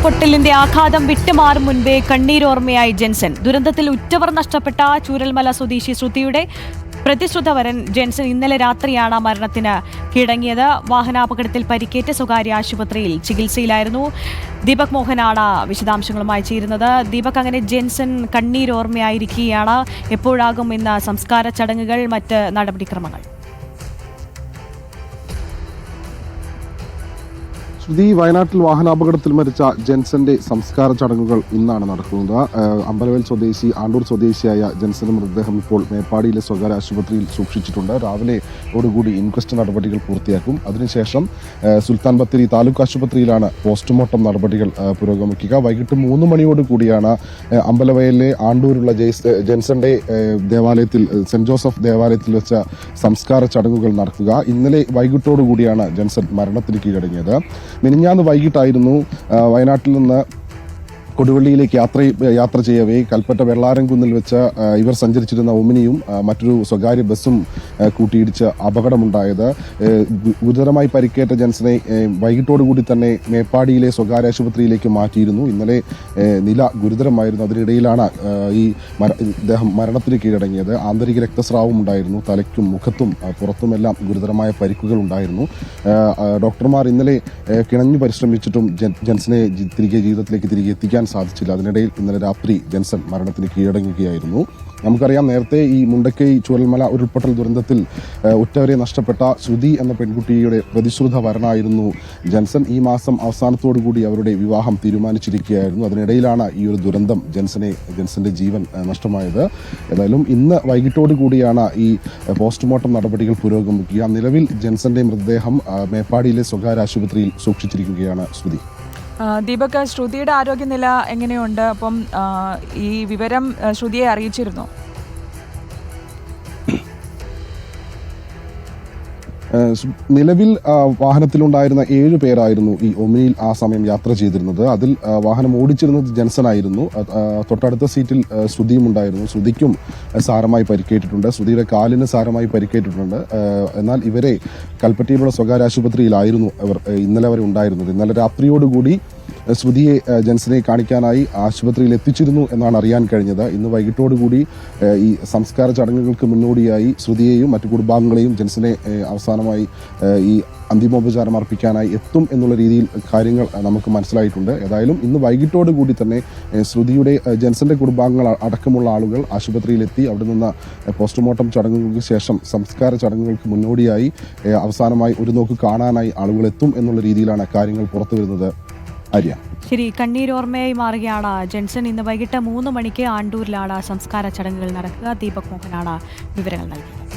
ഉരുൾപൊട്ടലിന്റെ ആഘാതം വിട്ടുമാറും മുൻപേ കണ്ണീരോർമ്മയായി ജെൻസൺ. ദുരന്തത്തിൽ ഉറ്റവർ നഷ്ടപ്പെട്ട ചൂരൽമല സ്വദേശി ശ്രുതിയുടെ പ്രതിശ്രുതവരൻ ജെൻസൺ ഇന്നലെ രാത്രിയാണ് മരണത്തിന് കീഴടങ്ങിയത്. വാഹനാപകടത്തിൽ പരിക്കേറ്റ് സ്വകാര്യ ആശുപത്രിയിൽ ചികിത്സയിലായിരുന്നു. ദീപക് മോഹനാണ് വിശദാംശങ്ങളുമായി ചേരുന്നത്. ദീപക്, അങ്ങനെ ജെൻസൺ കണ്ണീരോർമ്മയായിരിക്കുകയാണ്. എപ്പോഴാകും ഇന്ന് സംസ്കാര ചടങ്ങുകൾ, മറ്റ് നടപടിക്രമങ്ങൾ? ശ്രുതി, വയനാട്ടിൽ വാഹനാപകടത്തിൽ മരിച്ച ജെൻസന്റെ സംസ്കാര ചടങ്ങുകൾ ഇന്നാണ് നടക്കുന്നത്. അമ്പലവയൽ സ്വദേശി ആണ്ടൂർ സ്വദേശിയായ ജെൻസന്റെ മൃതദേഹം ഇപ്പോൾ മേപ്പാടിയിലെ സ്വകാര്യ ആശുപത്രിയിൽ സൂക്ഷിച്ചിട്ടുണ്ട്. രാവിലെയോടുകൂടി ഇൻക്വസ്റ്റ് നടപടികൾ പൂർത്തിയാക്കും. അതിനുശേഷം സുൽത്താൻ ബത്തേരി താലൂക്ക് ആശുപത്രിയിലാണ് പോസ്റ്റ്മോർട്ടം നടപടികൾ പുരോഗമിക്കുക. വൈകിട്ട് 3 മണിയോടുകൂടിയാണ് അമ്പലവയലിലെ ആണ്ടൂരുള്ള ജെൻസന്റെ ദേവാലയത്തിൽ, സെന്റ് ജോസഫ് ദേവാലയത്തിൽ വെച്ച സംസ്കാര ചടങ്ങുകൾ നടക്കുക. ഇന്നലെ വൈകിട്ടോടുകൂടിയാണ് ജെൻസൺ മരണത്തിന് കീഴടങ്ങിയത്. മിനിഞ്ഞാന്ന് വൈകിട്ടായിരുന്നു വയനാട്ടിൽ നിന്ന് കൊടുവള്ളിയിലേക്ക് യാത്ര ചെയ്യവേ കൽപ്പറ്റ വെള്ളാരംകുന്നിൽ വെച്ച് ഇവർ സഞ്ചരിച്ചിരുന്ന ഒമിനിയും മറ്റൊരു സ്വകാര്യ ബസ്സും കൂട്ടിയിടിച്ച് അപകടമുണ്ടായത്. ഗുരുതരമായി പരിക്കേറ്റ ജെൻസനെ വൈകിട്ടോടുകൂടി തന്നെ മേപ്പാടിയിലെ സ്വകാര്യ ആശുപത്രിയിലേക്ക് മാറ്റിയിരുന്നു. ഇന്നലെ നില ഗുരുതരമായിരുന്നു. അതിനിടയിലാണ് ഇദ്ദേഹം മരണത്തിന് കീഴടങ്ങിയത്. ആന്തരിക രക്തസ്രാവം ഉണ്ടായിരുന്നു. തലയ്ക്കും മുഖത്തും പുറത്തുമെല്ലാം ഗുരുതരമായ പരിക്കുകൾ ഉണ്ടായിരുന്നു. ഡോക്ടർമാർ ഇന്നലെ കിണഞ്ഞു പരിശ്രമിച്ചിട്ടും ജെൻസനെ ജീവിതത്തിലേക്ക് തിരികെ എത്തിക്കാൻ സാധിച്ചില്ല. അതിനിടയിൽ ഇന്നലെ രാത്രി ജെൻസൺ മരണത്തിന് കീഴടങ്ങുകയായിരുന്നു. നമുക്കറിയാം, നേരത്തെ ഈ മുണ്ടക്കൈ ചൂരൽമല ഉരുൾപൊട്ടൽ ദുരന്തത്തിൽ ഉറ്റവരെ നഷ്ടപ്പെട്ട ശ്രുതി എന്ന പെൺകുട്ടിയുടെ പ്രതിശ്രുത വരനായിരുന്നു ജെൻസൺ. ഈ മാസം അവസാനത്തോടുകൂടി അവരുടെ വിവാഹം തീരുമാനിച്ചിരിക്കുകയായിരുന്നു. അതിനിടയിലാണ് ഈ ഒരു ദുരന്തം ജെൻസന്റെ ജീവൻ നഷ്ടമായത്. ഏതായാലും ഇന്ന് വൈകിട്ടോടുകൂടിയാണ് ഈ പോസ്റ്റ്മോർട്ടം നടപടികൾ പുരോഗമിക്കുക. നിലവിൽ ജെൻസന്റെ മൃതദേഹം മേപ്പാടിയിലെ സ്വകാര്യ ആശുപത്രിയിൽ സൂക്ഷിച്ചിരിക്കുകയാണ്. ശ്രുതി, ദീപക്, ശ്രുതിയുടെ ആരോഗ്യനില എങ്ങനെയുണ്ട്? അപ്പം ഈ വിവരം ശ്രുതിയെ അറിയിച്ചിരുന്നോ? നിലവിൽ വാഹനത്തിലുണ്ടായിരുന്ന 7 പേരായിരുന്നു ഈ ഒമിനിയിൽ ആ സമയം യാത്ര ചെയ്തിരുന്നത്. അതിൽ വാഹനം ഓടിച്ചിരുന്നത് ജെൻസൺ ആയിരുന്നു. തൊട്ടടുത്ത സീറ്റിൽ ശ്രുതിയും ഉണ്ടായിരുന്നു. ശ്രുതിക്കും സാരമായി പരിക്കേറ്റിട്ടുണ്ട്. ശ്രുതിയുടെ കാലിന് സാരമായി പരിക്കേറ്റിട്ടുണ്ട്. എന്നാൽ ഇവരെ കൽപ്പറ്റയിലുള്ള സ്വകാര്യ ആശുപത്രിയിലായിരുന്നു ഇവർ ഇന്നലെ വരെ ഉണ്ടായിരുന്നത്. ഇന്നലെ രാത്രിയോടുകൂടി ശ്രുതിയെ ജെൻസനെ കാണിക്കാനായി ആശുപത്രിയിൽ എത്തിച്ചിരുന്നു എന്നാണ് അറിയാൻ കഴിഞ്ഞത്. ഇന്ന് വൈകിട്ടോടുകൂടി ഈ സംസ്കാര ചടങ്ങുകൾക്ക് മുന്നോടിയായി ശ്രുതിയെയും മറ്റു കുടുംബാംഗങ്ങളെയും ജെൻസനെ അവസാനമായി ഈ അന്തിമോപചാരം അർപ്പിക്കാനായി എത്തും എന്നുള്ള രീതിയിൽ കാര്യങ്ങൾ നമുക്ക് മനസ്സിലായിട്ടുണ്ട്. ഏതായാലും ഇന്ന് വൈകിട്ടോടുകൂടി തന്നെ ശ്രുതിയുടെ ജെൻസന്റെ കുടുംബാംഗങ്ങൾ അടക്കമുള്ള ആളുകൾ ആശുപത്രിയിലെത്തി അവിടെ നിന്ന് പോസ്റ്റ്മോർട്ടം ചടങ്ങുകൾക്ക് ശേഷം സംസ്കാര ചടങ്ങുകൾക്ക് മുന്നോടിയായി അവസാനമായി ഒരു നോക്ക് കാണാനായി ആളുകൾ എത്തും എന്നുള്ള രീതിയിലാണ് കാര്യങ്ങൾ പുറത്തു വരുന്നത്. ശരി, കണ്ണീരോർമ്മയായി മാറുകയാണ് ജെൻസൺ. ഇന്ന് വൈകിട്ട് 3 മണിക്ക് ആണ്ടൂരിലാണ് സംസ്കാര ചടങ്ങുകൾ നടക്കുക. ദീപക് മോഹനാണ് വിവരങ്ങൾ നൽകിയത്.